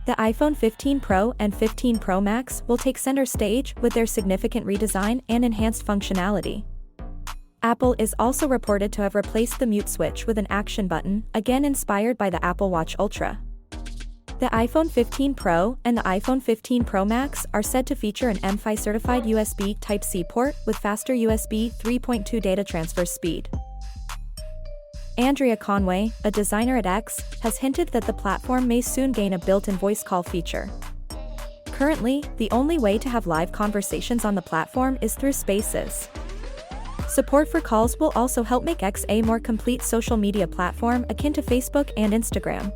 The iPhone 15 Pro and 15 Pro Max will take center stage with their significant redesign and enhanced functionality. Apple is also reported to have replaced the mute switch with an action button, again inspired by the Apple Watch Ultra. The iPhone 15 Pro and the iPhone 15 Pro Max are said to feature an MFi certified USB Type-C port with faster USB 3.2 data transfer speed. Andrea Conway, a designer at X, has hinted that the platform may soon gain a built-in voice call feature. Currently, the only way to have live conversations on the platform is through Spaces. Support for calls will also help make X a more complete social media platform akin to Facebook and Instagram.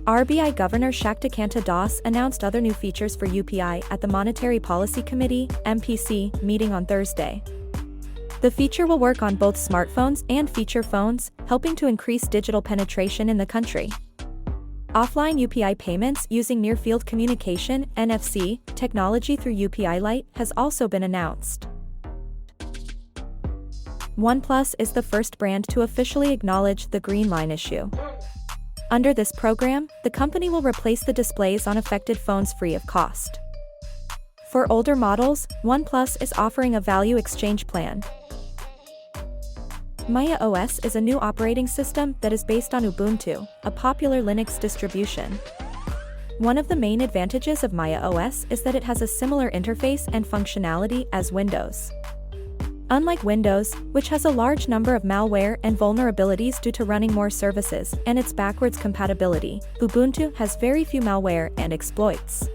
RBI Governor Shaktikanta Das announced other new features for UPI at the Monetary Policy Committee (MPC) meeting on Thursday. The feature will work on both smartphones and feature phones, helping to increase digital penetration in the country. Offline UPI payments using near-field communication (NFC) technology through UPI Lite has also been announced. OnePlus is the first brand to officially acknowledge the Green Line issue. Under this program, the company will replace the displays on affected phones free of cost. For older models, OnePlus is offering a value exchange plan. Maya OS is a new operating system that is based on Ubuntu, a popular Linux distribution. One of the main advantages of Maya OS is that it has a similar interface and functionality as Windows. Unlike Windows, which has a large number of malware and vulnerabilities due to running more services and its backwards compatibility, Ubuntu has very few malware and exploits.